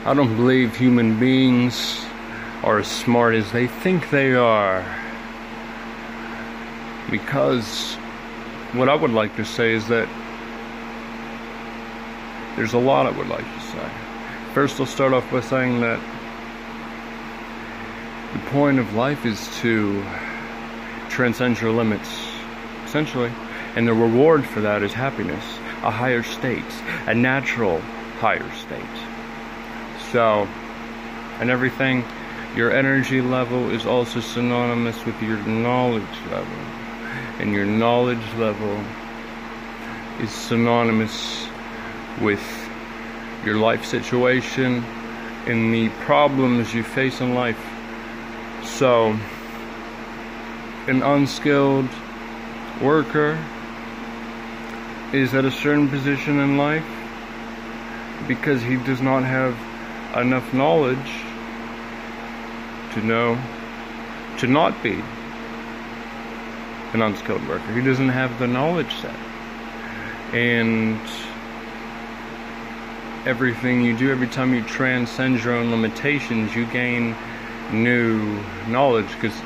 I don't believe human beings are as smart as they think they are. Because what I would like to say is that there's a lot I would like to say. First, I'll start off by saying that the point of life is to transcend your limits, essentially. And the reward for that is happiness, a higher state, a natural higher state. So, and everything, your energy level is also synonymous with your knowledge level. And your knowledge level is synonymous with your life situation and the problems you face in life. So, an unskilled worker is at a certain position in life because he does not have enough knowledge to know to not be an unskilled worker. He doesn't have the knowledge set. And everything you do, every time you transcend your own limitations, you gain new knowledge, because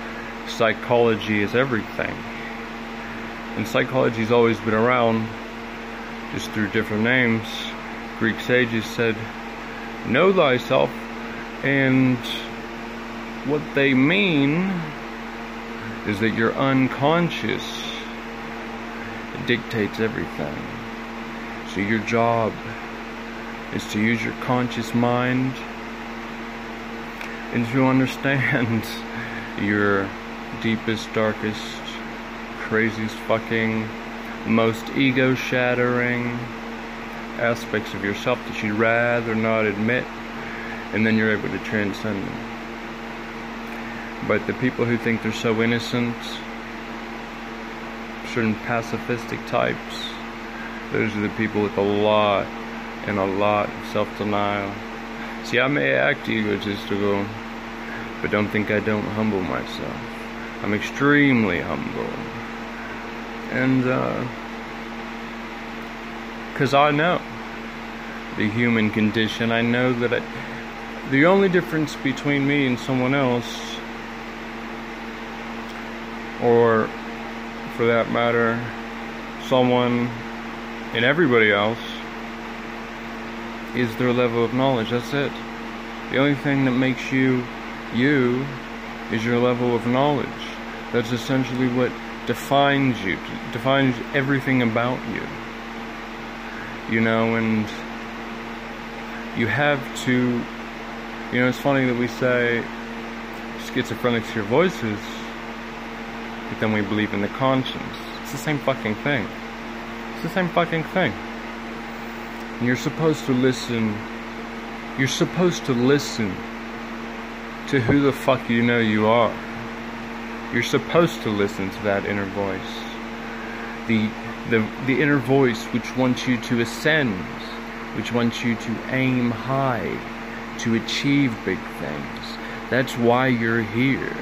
psychology is everything. And psychology's always been around, just through different names. Greek sages said, know thyself, and what they mean is that your unconscious dictates everything. So your job is to use your conscious mind and to understand your deepest, darkest, craziest fucking, most ego-shattering aspects of yourself that you'd rather not admit, and then you're able to transcend them. But the people who think they're so innocent, certain pacifistic types, those are the people with a lot of self-denial. See, I may act egotistical, but don't think I don't humble myself. I'm extremely humble. And, because I know the human condition. I know that the only difference between me and someone else, or for that matter, someone and everybody else, is their level of knowledge. That's it. The only thing that makes you, you, is your level of knowledge. That's essentially what defines you, defines everything about you. You know, and you have to, you know, it's funny that we say schizophrenics hear voices, but then we believe in the conscience. It's the same fucking thing. It's the same fucking thing. And you're supposed to listen. You're supposed to listen to who the fuck you know you are. You're supposed to listen to that inner voice. The inner voice which wants you to ascend, which wants you to aim high, to achieve big things. That's why you're here.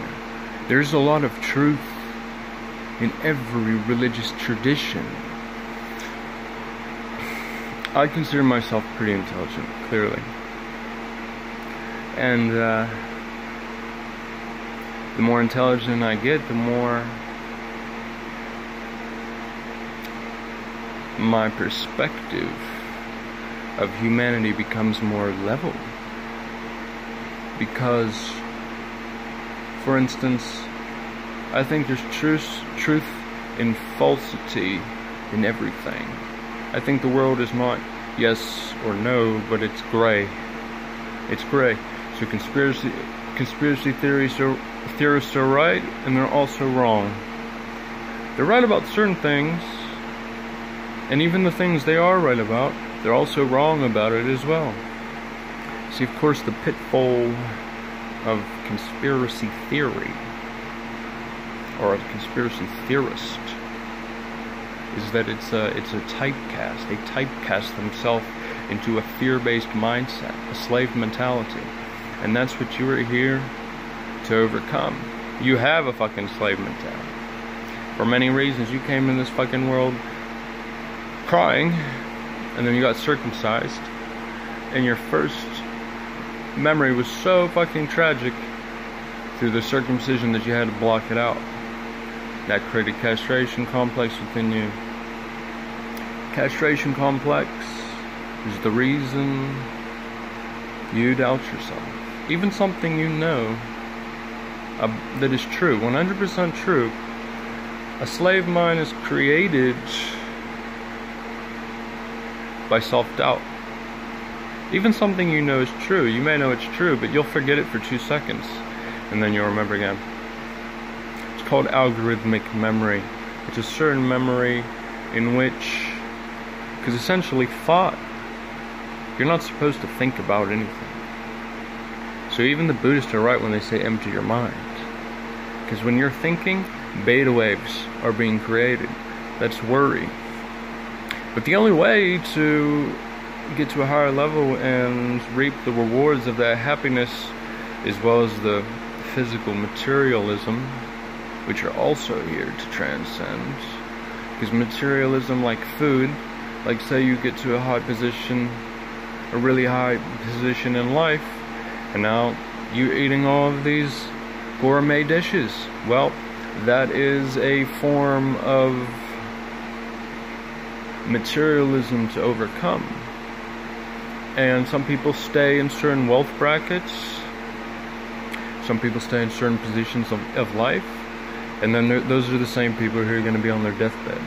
There's a lot of truth in every religious tradition. I consider myself pretty intelligent, clearly. And the more intelligent I get, the more my perspective of humanity becomes more level. Because, for instance, I think there's truth and falsity in everything. I think the world is not yes or no, but it's gray. It's gray. So conspiracy theorists are right, and they're also wrong. They're right about certain things, and even the things they are right about, they're also wrong about it as well. See, of course, the pitfall of conspiracy theory, or a conspiracy theorist, is that it's a typecast. They typecast themselves into a fear-based mindset, a slave mentality. And that's what you are here to overcome. You have a fucking slave mentality. For many reasons, you came in this fucking world crying, and then you got circumcised, and your first memory was so fucking tragic through the circumcision that you had to block it out. That created castration complex within you. Castration complex is the reason you doubt yourself. Even something you know that is true, 100% true. A slave mind is created by self-doubt. Even something you know is true, you may know it's true, but you'll forget it for 2 seconds, and then you'll remember again. It's called algorithmic memory. It's a certain memory in which, because essentially thought, you're not supposed to think about anything. So even the Buddhists are right when they say empty your mind. Because when you're thinking, beta waves are being created. That's worry. But the only way to get to a higher level and reap the rewards of that happiness, as well as the physical materialism, which are also here to transcend. Because materialism, like food, like say you get to a high position, a really high position in life, and now you're eating all of these gourmet dishes. Well, that is a form of materialism to overcome. And some people stay in certain wealth brackets, some people stay in certain positions of life, and then those are the same people who are going to be on their deathbed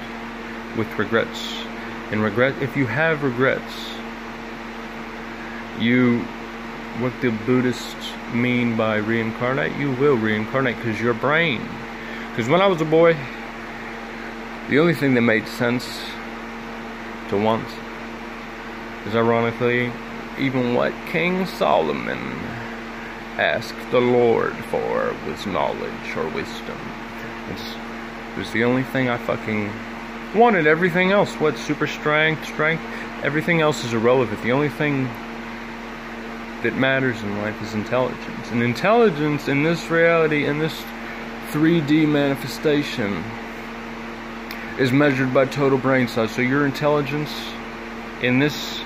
with regrets. And regret, if you have regrets, what the Buddhists mean by reincarnate, you will reincarnate, because your brain. Because when I was a boy, the only thing that made sense to want is, ironically, even what King Solomon asked the Lord for was knowledge or wisdom. It was the only thing I fucking wanted. Everything else, what, super strength, everything else is irrelevant. The only thing that matters in life is intelligence. And intelligence in this reality, in this 3D manifestation, is measured by total brain size. So your intelligence in this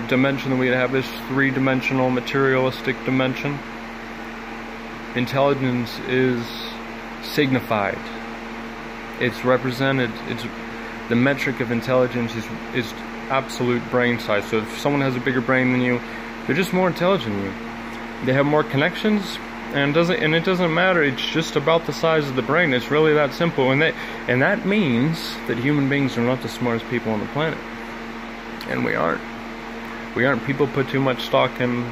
dimension that we have, this 3-dimensional materialistic dimension, intelligence is signified. It's represented. It's the metric of intelligence is absolute brain size. So if someone has a bigger brain than you, they're just more intelligent than you. They have more connections, and it doesn't matter. It's just about the size of the brain. It's really that simple. And that means that human beings are not the smartest people on the planet. And we aren't. People put too much stock in,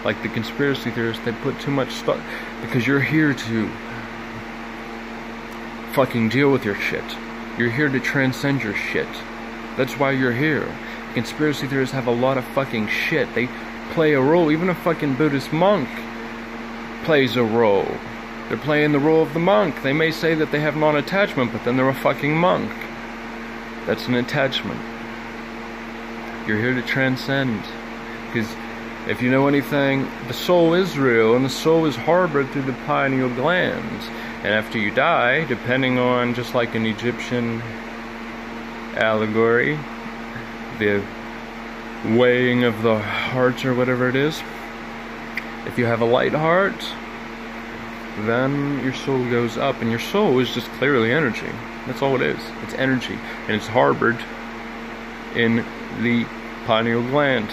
like the conspiracy theorists, they put too much stock, because you're here to fucking deal with your shit. You're here to transcend your shit. That's why you're here. Conspiracy theorists have a lot of fucking shit. They play a role. Even a fucking Buddhist monk plays a role. They're playing the role of the monk. They may say that they have non-attachment, but then they're a fucking monk. That's an attachment. You're here to transcend. Because if you know anything, the soul is real, and the soul is harbored through the pineal glands. And after you die, depending on, just like an Egyptian allegory, the weighing of the heart or whatever it is, if you have a light heart, then your soul goes up, and your soul is just clearly energy. That's all it is. It's energy, and it's harbored in the pineal gland.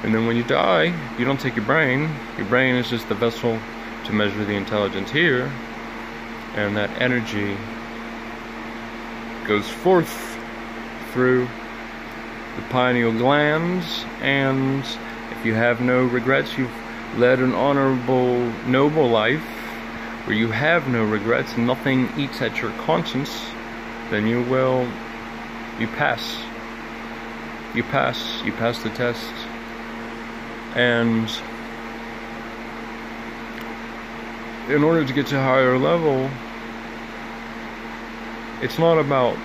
And then when you die, you don't take your brain. Your brain is just the vessel to measure the intelligence here, and that energy goes forth through the pineal glands. And if you have no regrets, you've led an honorable, noble life where you have no regrets, nothing eats at your conscience, then you pass. You pass the test. And in order to get to a higher level, it's not about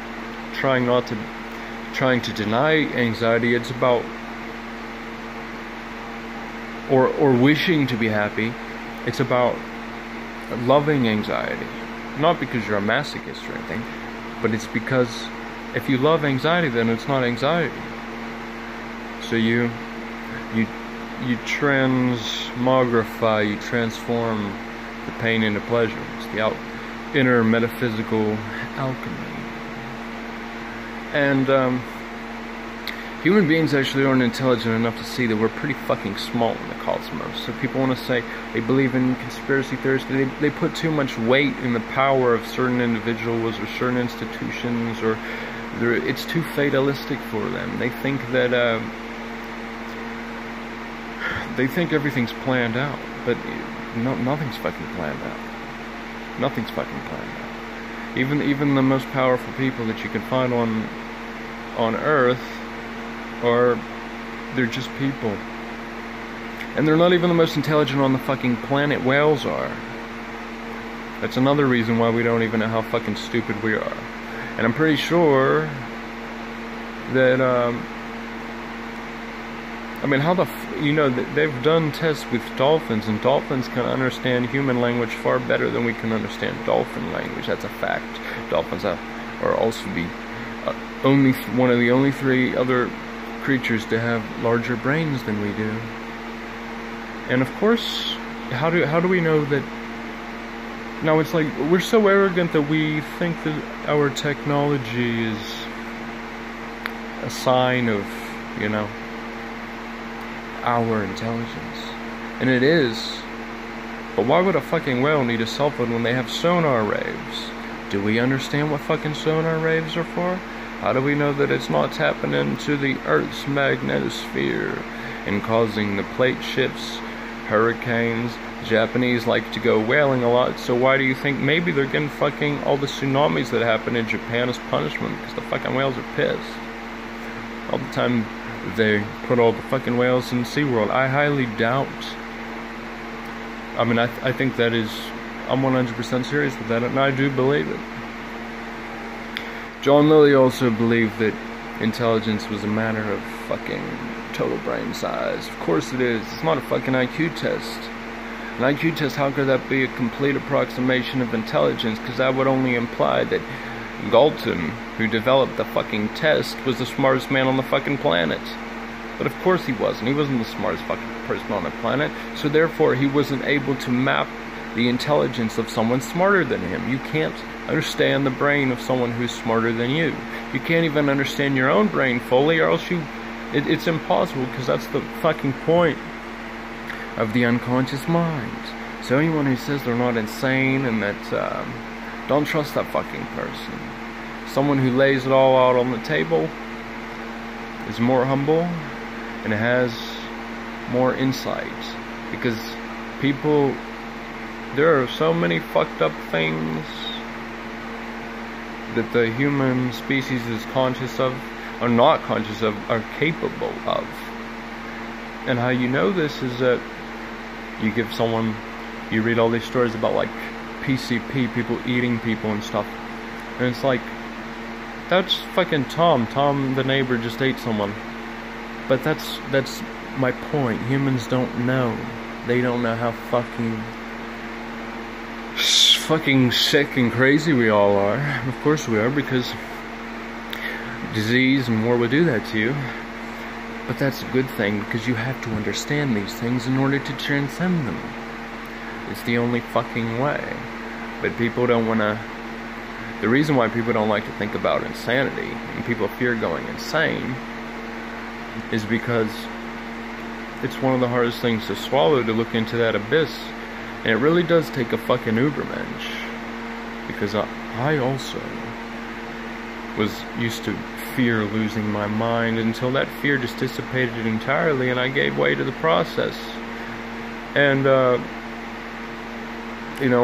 trying to deny anxiety. It's about or wishing to be happy. It's about loving anxiety. Not because you're a masochist or anything, but it's because if you love anxiety, then it's not anxiety. So you transmogrify, you transform the pain into pleasure. It's the inner metaphysical alchemy. And human beings actually aren't intelligent enough to see that we're pretty fucking small in the cosmos. So people want to say they believe in conspiracy theories. They put too much weight in the power of certain individuals or certain institutions, or it's too fatalistic for them. They think that everything's planned out, but nothing's fucking planned out. Nothing's fucking planned out. Even the most powerful people that you can find on Earth they're just people. And they're not even the most intelligent on the fucking planet. Whales are. That's another reason why we don't even know how fucking stupid we are. And I'm pretty sure that, I mean, they've done tests with dolphins, and dolphins can understand human language far better than we can understand dolphin language. That's a fact. Dolphins are also one of the only 3 other creatures to have larger brains than we do. And of course, how do we know that? Now it's like we're so arrogant that we think that our technology is a sign of, our intelligence. And it is. But why would a fucking whale need a cell phone when they have sonar rays? Do we understand what fucking sonar rays are for? How do we know that it's not tapping into the Earth's magnetosphere and causing the plate shifts, hurricanes? Japanese like to go whaling a lot, so why do you think maybe they're getting fucking all the tsunamis that happen in Japan as punishment? Because the fucking whales are pissed. All the time they put all the fucking whales in SeaWorld. I highly doubt. I mean, I think that is, I'm 100% serious with that, and I do believe it. John Lilly also believed that intelligence was a matter of fucking total brain size. Of course it is. It's not a fucking IQ test. An IQ test, how could that be a complete approximation of intelligence? Because that would only imply that Galton, who developed the fucking test, was the smartest man on the fucking planet. But of course he wasn't. He wasn't the smartest fucking person on the planet. So therefore he wasn't able to map the intelligence of someone smarter than him. You can't understand the brain of someone who's smarter than you. You can't even understand your own brain fully, or else it's impossible, because that's the fucking point of the unconscious mind. So anyone who says they're not insane and that, don't trust that fucking person. Someone who lays it all out on the table is more humble and has more insight, because there are so many fucked up things that the human species is conscious of, or not conscious of, are capable of. And how you know this is that you read all these stories about like PCP, people eating people and stuff, and it's like, that's fucking Tom the neighbor just ate someone. But that's my point. Humans don't know. They don't know how fucking sick and crazy we all are. Of course we are, because disease and war would do that to you. But that's a good thing, because you have to understand these things in order to transcend them. It's the only fucking way. But people don't want to. The reason why people don't like to think about insanity and people fear going insane is because it's one of the hardest things to swallow, to look into that abyss. And it really does take a fucking ubermensch, because I also was used to fear losing my mind, until that fear just dissipated entirely and I gave way to the process. And I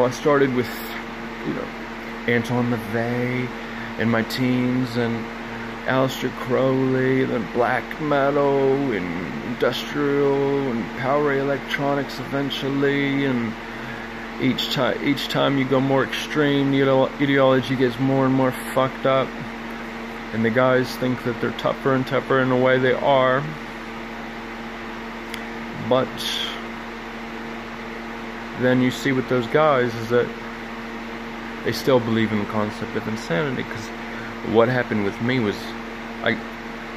started with Anton LaVey in my teens, and Aleister Crowley, then black metal and industrial and power electronics eventually, and each time you go more extreme, the ideology gets more and more fucked up, and the guys think that they're tougher and tougher in the way they are. But then you see with those guys is that they still believe in the concept of insanity, because what happened with me was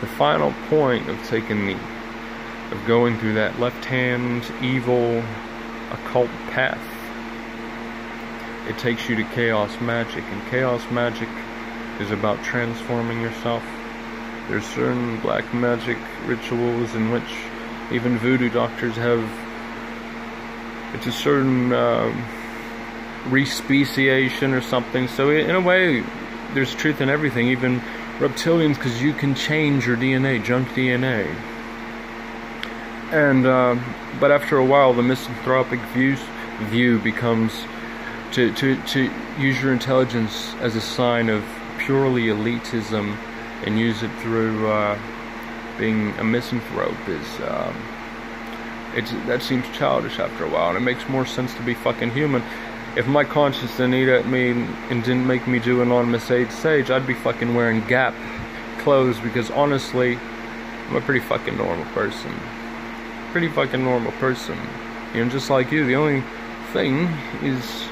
the final point of going through that left-hand evil occult path, it takes you to chaos magic, and chaos magic is about transforming yourself. There's certain black magic rituals in which even voodoo doctors have, it's a certain re-speciation or something. So in a way, there's truth in everything, even reptilians, because you can change your DNA, junk DNA. And but after a while, the misanthropic view becomes to use your intelligence as a sign of purely elitism and use it through being a misanthrope that seems childish after a while, and it makes more sense to be fucking human. If my conscience didn't eat at me and didn't make me do Anonymous Aid Sage, I'd be fucking wearing Gap clothes, because honestly, I'm a pretty fucking normal person. Pretty fucking normal person. You know, just like you. The only thing is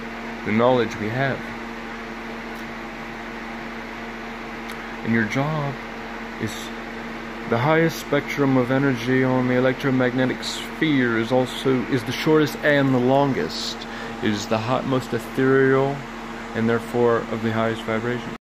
the knowledge we have. And your job is the highest spectrum of energy on the electromagnetic sphere, is the shortest and the longest. It is the most ethereal, and therefore of the highest vibration.